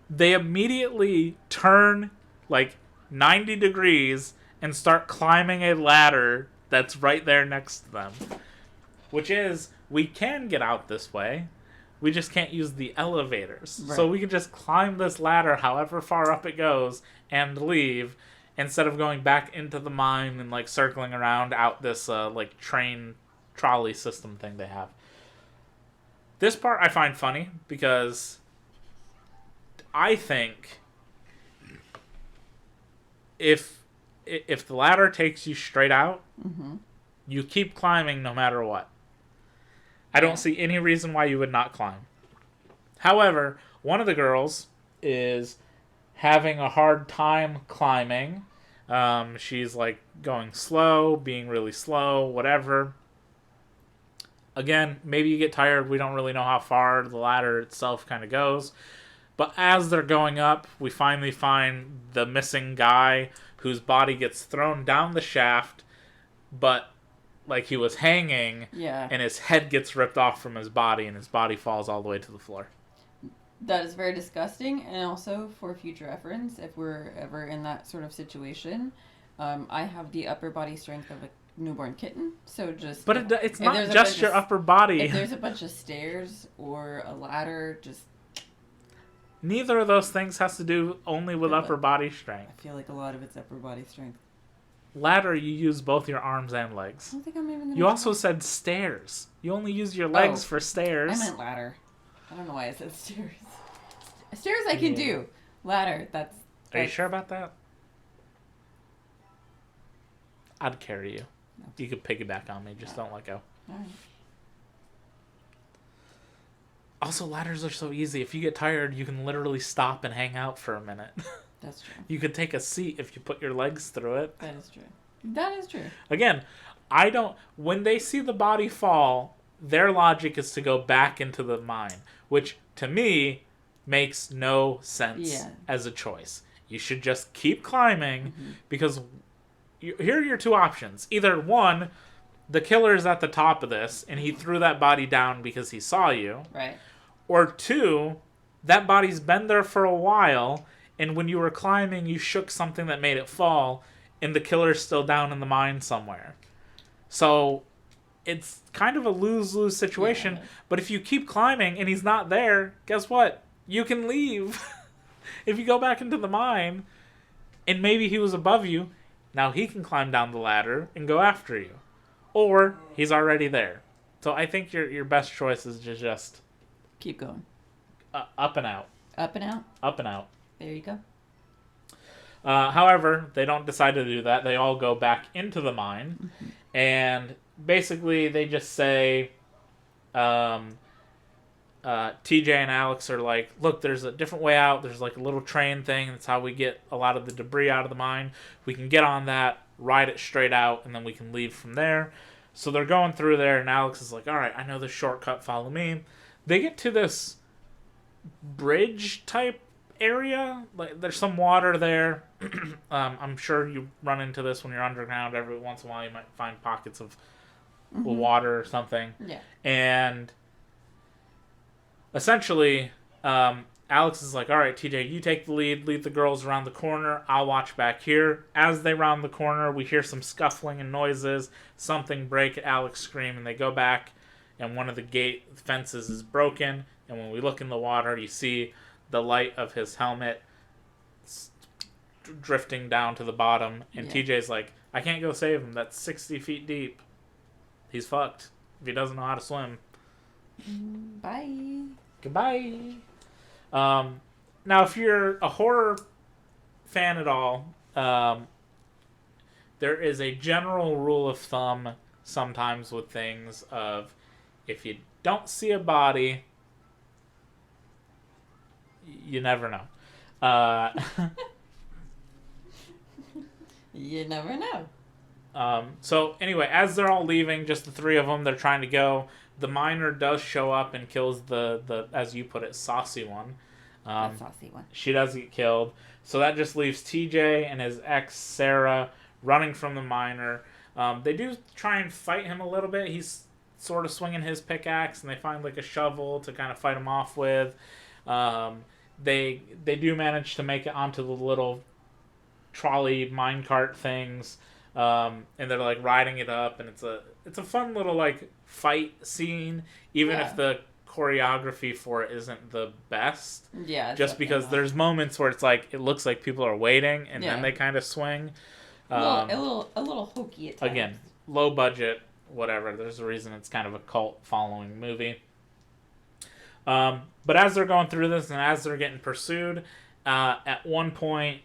They immediately turn like 90 degrees and start climbing a ladder that's right there next to them. Which is, we can get out this way. We just can't use the elevators. Right. So we can just climb this ladder however far up it goes and leave, instead of going back into the mine and like circling around out this like train trolley system thing they have. This part I find funny because I think if the ladder takes you straight out, you keep climbing no matter what. I don't see any reason why you would not climb. However, one of the girls is having a hard time climbing. She's like going slow, being really slow, whatever. Again, maybe you get tired. We don't really know how far the ladder itself kind of goes. But as they're going up, we finally find the missing guy whose body gets thrown down the shaft, but like he was hanging, and his head gets ripped off from his body, and his body falls all the way to the floor. That is very disgusting, and also for future reference, if we're ever in that sort of situation, I have the upper body strength of a newborn kitten, so just... But it's not just your upper body. If there's a bunch of stairs or a ladder, just... Neither of those things has to do only with upper body strength. I feel like a lot of it's upper body strength. Ladder, you use both your arms and legs. I don't think I'm even gonna... You also said stairs. You only use your legs for stairs. I meant ladder. I don't know why I said stairs. Stairs I can do. Ladder, that's... Are you sure about that? I'd carry you. No. You could piggyback on me. Just don't let go. All right. Also, ladders are so easy. If you get tired, you can literally stop and hang out for a minute. That's true. You could take a seat if you put your legs through it. That is true. That is true. Again, when they see the body fall, their logic is to go back into the mine, which to me makes no sense as a choice. You should just keep climbing because here are your two options. Either one, the killer is at the top of this and he threw that body down because he saw you. Right. Or two, that body's been there for a while and when you were climbing you shook something that made it fall and the killer's still down in the mine somewhere. So it's kind of a lose-lose situation, but if you keep climbing and he's not there, guess what? You can leave. If you go back into the mine and maybe he was above you, now he can climb down the ladder and go after you. Or he's already there. So I think your best choice is to just... keep going. Up and out. Up and out? Up and out. There you go. However, they don't decide to do that. They all go back into the mine. And basically they just say... TJ and Alex are like, look, there's a different way out. There's like a little train thing. That's how we get a lot of the debris out of the mine. We can get on that, ride it straight out, and then we can leave from there. So they're going through there, and Alex is like, all right, I know this shortcut. Follow me. They get to this bridge type area. Like there's some water there. I'm sure you run into this when you're underground. Every once in a while you might find pockets of water or something. Yeah. And... essentially, Alex is like, all right, TJ, you take the lead the girls around the corner. I'll watch back here. As they round the corner, we hear some scuffling and noises. Something break, Alex scream, and they go back, and one of the gate fences is broken. And when we look in the water, you see the light of his helmet drifting down to the bottom. And TJ's like, I can't go save him. That's 60 feet deep. He's fucked if he doesn't know how to swim. Bye. Goodbye. Now, if you're a horror fan at all, there is a general rule of thumb sometimes with things of if you don't see a body, you never know. You never know. So anyway, as they're all leaving, just the three of them, they're trying to go. The miner does show up and kills the as you put it, saucy one. The saucy one. She does get killed. So that just leaves TJ and his ex, Sarah, running from the miner. They do try and fight him a little bit. He's sort of swinging his pickaxe, and they find like a shovel to kind of fight him off with. They do manage to make it onto the little trolley minecart things, and they're like riding it up, and it's a fun little like fight scene, even if the choreography for it isn't the best. Yeah. Just because there's moments where it's like it looks like people are waiting, and then they kind of swing. A little hokey at times. Again, low budget, whatever. There's a reason it's kind of a cult following movie. But as they're going through this and as they're getting pursued, at one point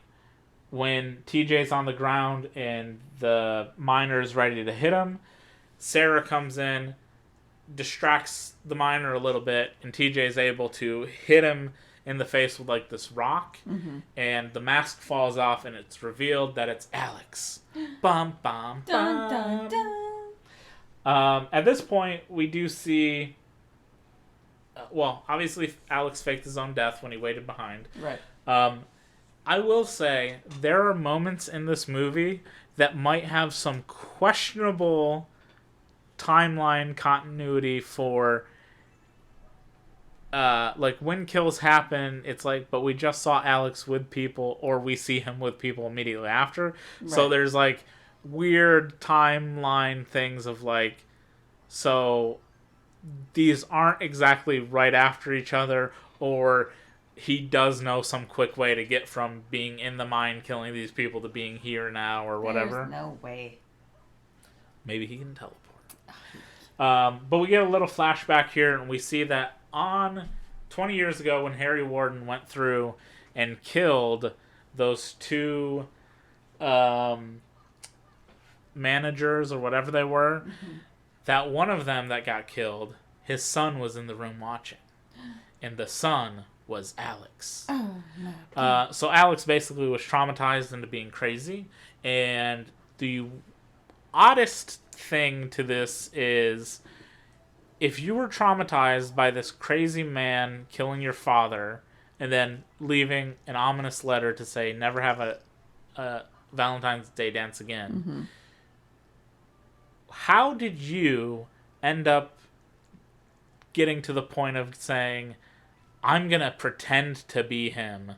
when TJ's on the ground and the miner's ready to hit him, Sarah comes in, distracts the miner a little bit, and TJ's able to hit him in the face with like this rock, and the mask falls off, and it's revealed that it's Alex. Bum bum bum. Dun, dun, dun. At this point, we do see. Well, obviously, Alex faked his own death when he waited behind. Right. I will say there are moments in this movie that might have some questionable timeline continuity for. Like when kills happen, it's like, but we just saw Alex with people, or we see him with people immediately after. Right. So there's like weird timeline things of like, so these aren't exactly right after each other, or he does know some quick way to get from being in the mine killing these people to being here now or whatever. There's no way. Maybe he can teleport. But we get a little flashback here, and we see that on 20 years ago when Harry Warden went through and killed those two managers or whatever they were, that one of them that got killed, his son was in the room watching. And the son was Alex. Oh, no. So Alex basically was traumatized into being crazy. And the oddest thing to this is, if you were traumatized by this crazy man killing your father and then leaving an ominous letter to say never have a Valentine's Day dance again, how did you end up getting to the point of saying, I'm going to pretend to be him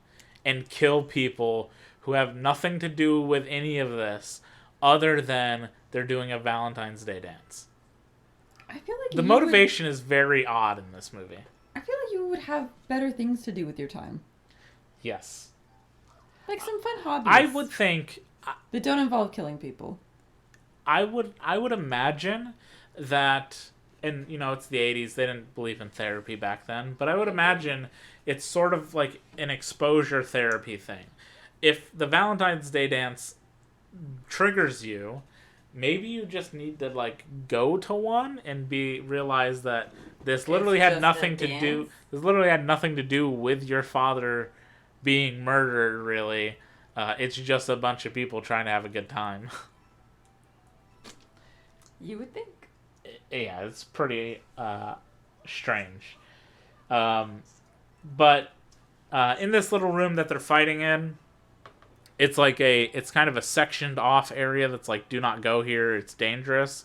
and kill people who have nothing to do with any of this other than they're doing a Valentine's Day dance? I feel like the motivation is very odd in this movie. I feel like you would have better things to do with your time. Yes. Like some fun hobbies. I would think that don't involve killing people. I would imagine that, and you know, it's the 80s, they didn't believe in therapy back then, but I would imagine it's sort of like an exposure therapy thing. If the Valentine's Day dance triggers you, maybe you just need to like go to one and realize that this literally had nothing to do. This literally had nothing to do with your father being murdered. Really, it's just a bunch of people trying to have a good time. You would think. Yeah, it's pretty strange. But in this little room that they're fighting in, it's kind of a sectioned off area that's like, do not go here, it's dangerous.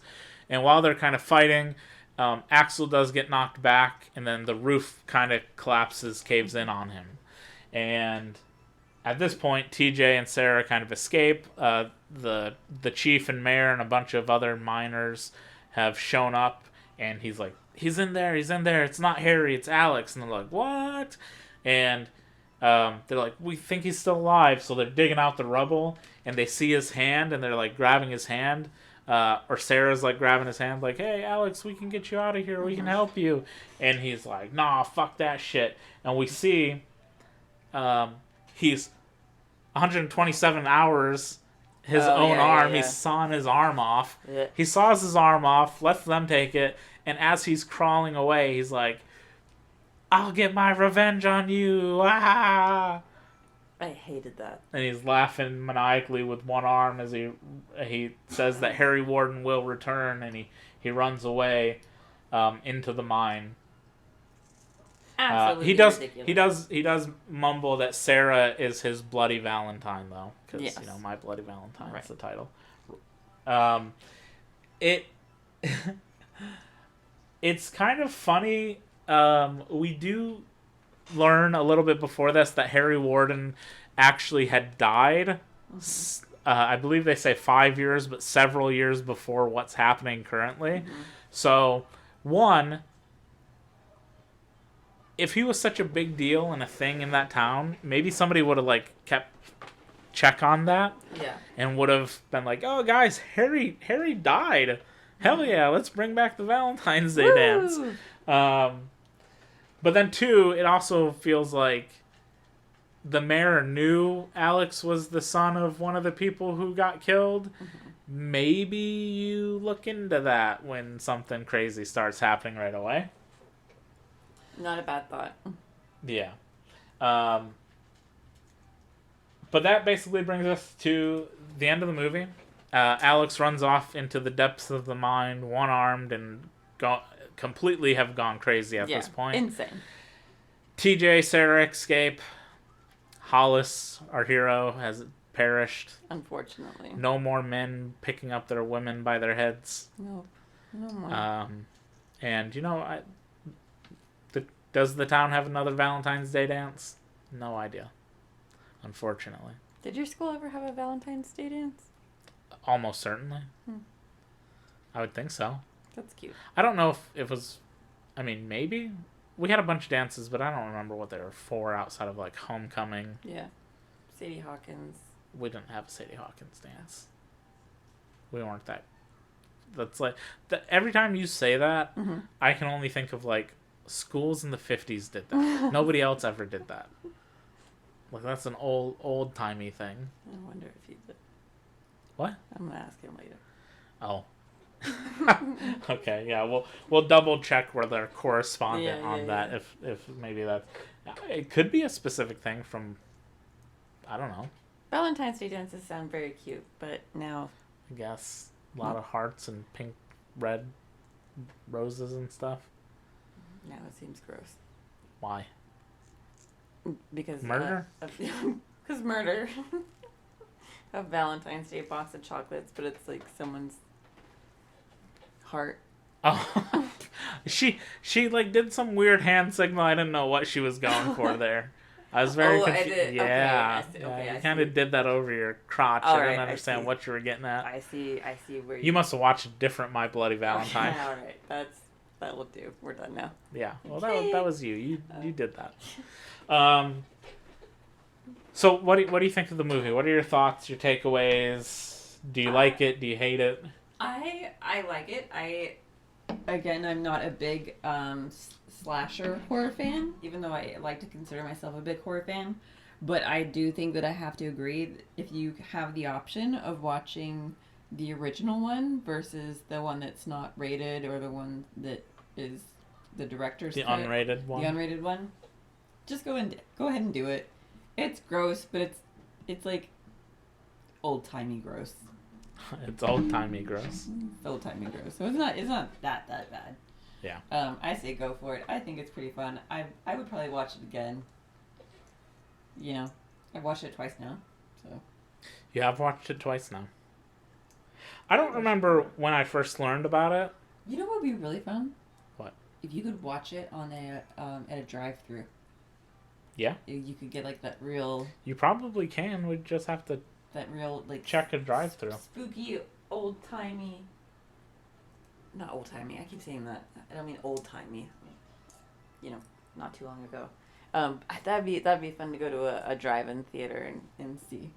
And while they're kind of fighting, Axel does get knocked back, and then the roof kind of collapses, caves in on him. And at this point, TJ and Sarah kind of escape. The chief and mayor and a bunch of other miners have shown up, and he's like, he's in there, it's not Harry, it's Alex. And they're like, what? And they're like, we think he's still alive. So they're digging out the rubble, and they see his hand, and they're like grabbing his hand. Or Sarah's like grabbing his hand, like, hey, Alex, we can get you out of here, we can help you. And he's like, nah, fuck that shit. And we see he's 127 hours his Oh, own yeah, arm. yeah. He's sawing his arm off. Yeah. He saws his arm off, lets them take it, and as he's crawling away, he's like, "I'll get my revenge on you!" Ah! I hated that. And he's laughing maniacally with one arm as he says that Harry Warden will return, and he runs away into the mine. Absolutely He does mumble that Sarah is his bloody Valentine, though, because Yes. My Bloody Valentine Right. is the title. It it's kind of funny. We do learn a little bit before this that Harry Warden actually had died. I believe they say 5 years, but several years before what's happening currently. So, one, if he was such a big deal and a thing in that town, maybe somebody would have kept check on that. Yeah. And would have been like, "Oh, guys, Harry died. Hell yeah, let's bring back the Valentine's Day dance." But then two, it also feels like the mayor knew Alex was the son of one of the people who got killed. Maybe you look into that when something crazy starts happening right away. Not a bad thought. Yeah. But that basically brings us to the end of the movie. Alex runs off into the depths of the mine, one-armed, and completely have gone crazy at this point. Insane. TJ, Sarah escape. Hollis, our hero, has perished. Unfortunately. No more men picking up their women by their heads. No more. And, does the town have another Valentine's Day dance? No idea. Unfortunately. Did your school ever have a Valentine's Day dance? Almost certainly. I would think so. That's cute. I don't know if it was... maybe. We had a bunch of dances, but I don't remember what they were for outside of, homecoming. Yeah. Sadie Hawkins. We didn't have a Sadie Hawkins dance. We weren't that... That's every time you say that, I can only think of, schools in the 50s did that. Nobody else ever did that. That's an old-timey thing. I wonder if he did. What? I'm going to ask him later. Oh. Okay, yeah, we'll double check with our correspondent on that. If maybe that... It could be a specific thing from... I don't know. Valentine's Day dances sound very cute, but now... I guess. A lot of hearts and pink, red roses and stuff. Now it seems gross. Why? Because... Murder? Because murder. A Valentine's Day box of chocolates, but it's someone's heart. Oh. She did some weird hand signal. I didn't know what she was going for there. I was very confused. I did. Yeah. Okay, you kind of did that over your crotch. All I didn't right, understand what you were getting at. I see where you must have watched a different My Bloody Valentine. All right. That will do. We're done now. Yeah. Well, Okay. that was you. You did that. So what do you think of the movie? What are your thoughts, your takeaways? Do you like it? Do you hate it? I like it. I'm not a big slasher horror fan, even though I like to consider myself a big horror fan. But I do think that I have to agree that if you have the option of watching the original one versus the one that's not rated or the one that is the director's cut, Unrated one. the unrated one, just go ahead and do it. It's gross, but it's old timey gross. It's old timey gross. It's old timey gross. So it's not that bad. Yeah. I say go for it. I think it's pretty fun. I would probably watch it again. I've watched it twice now. So. You have watched it twice now. I don't remember when I first learned about it. You know what would be really fun? What? If you could watch it on at a drive-through. Yeah. You could get that real. You probably can. We just have to. That real check a drive-through. Spooky old timey. Not old timey. I keep saying that. I don't mean old timey. Not too long ago. That'd be fun to go to a drive-in theater and see.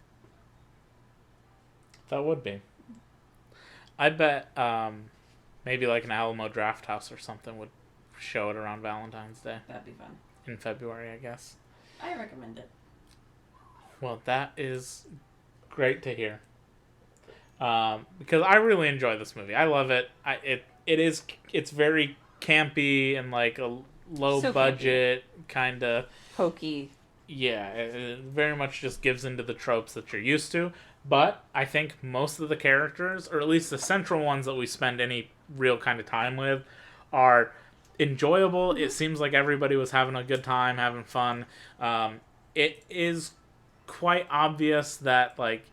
That would be. I bet maybe an Alamo Draft House or something would show it around Valentine's Day. That'd be fun. In February, I guess. I recommend it. Well, that is great to hear. Because I really enjoy this movie. I love it. It's very campy and like a low So budget kind of. Pokey. Yeah, it very much just gives into the tropes that you're used to. But I think most of the characters, or at least the central ones that we spend any real kind of time with, are enjoyable. It seems like everybody was having a good time, having fun. It is quite obvious that like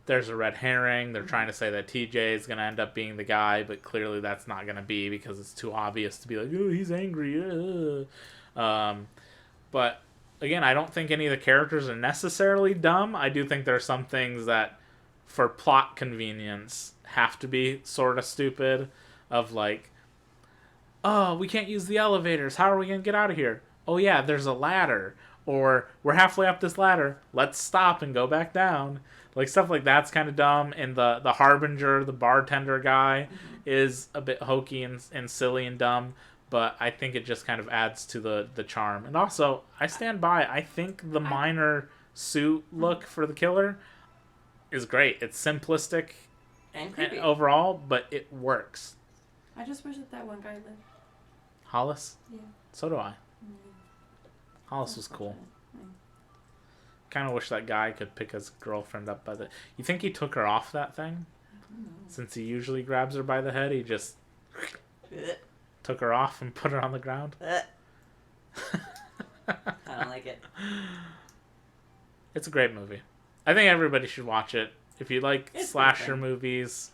there's a red herring. They're trying to say that TJ is going to end up being the guy, but clearly that's not going to be because it's too obvious to be like, oh, he's angry. But again, I don't think any of the characters are necessarily dumb. I do think there are some things that, for plot convenience, have to be sort of stupid. Of like, oh, we can't use the elevators. How are we going to get out of here? Oh, yeah, there's a ladder. Or, we're halfway up this ladder. Let's stop and go back down. Like, stuff like that's kind of dumb. And the harbinger, the bartender guy, is a bit hokey and silly and dumb. But I think it just kind of adds to the charm. And also, I stand by. I think the minor suit look for the killer is great. It's simplistic And creepy. overall, but it works. I just wish that one guy lived. Hollis? Yeah. So do I. Hollis was cool. Kind of wish that guy could pick his girlfriend up by the... You think he took her off that thing? Since he usually grabs her by the head, he just... took her off and put her on the ground. I don't like it. It's a great movie. I think everybody should watch it. If you like slasher movies,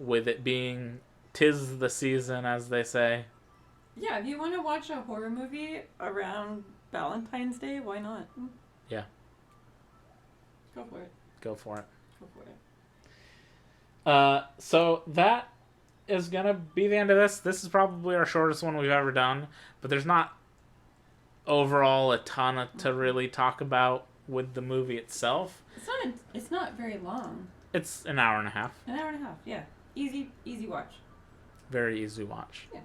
with it being 'tis the season, as they say. Yeah, if you want to watch a horror movie around Valentine's Day, why not? Yeah. Go for it. Go for it. Go for it. So that is gonna be the end of this. This is probably our shortest one we've ever done, but there's not overall a ton to really talk about with the movie itself. It's not very long. It's an hour and a half. An hour and a half, yeah. Easy watch. Very easy watch. Yeah.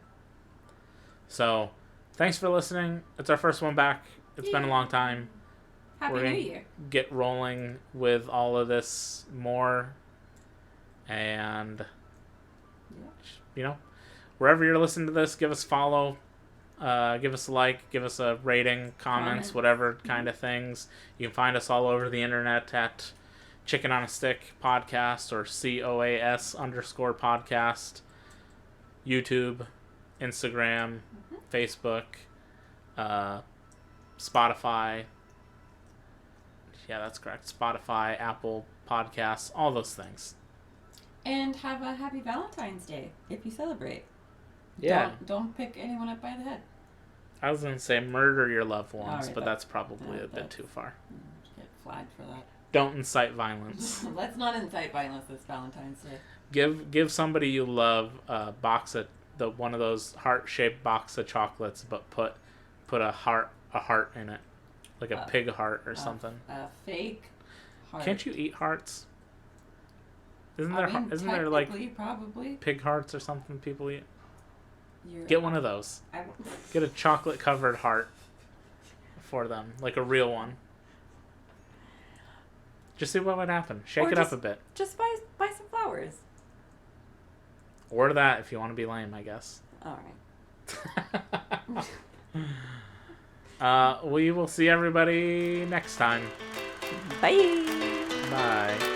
So, thanks for listening. It's our first one back. It's been a long time. Happy New Year. Get rolling with all of this more. And, you know, wherever you're listening to this, give us a follow. Give us a like. Give us a rating, comments, whatever kind of things. You can find us all over the internet at Chicken on a Stick Podcast or COAS_podcast. YouTube, Instagram, Facebook, Spotify. Yeah, that's correct. Spotify, Apple Podcasts, all those things. And have a happy Valentine's Day if you celebrate. Yeah. Don't pick anyone up by the head. I was going to say murder your loved ones, right, but that's probably a bit too far. Get flagged for that. Don't incite violence. Let's not incite violence this Valentine's Day. Give somebody you love a box of one of those heart-shaped box of chocolates, but put a heart in it, like a pig heart or something. A fake heart. Can't you eat hearts? Isn't there like probably pig hearts or something people eat? Get one of those. Get a chocolate covered heart for them, like a real one. Just see what would happen. Shake it up a bit. Just buy some flowers. Or that if you want to be lame, I guess. All right. We will see everybody next time. Bye. Bye.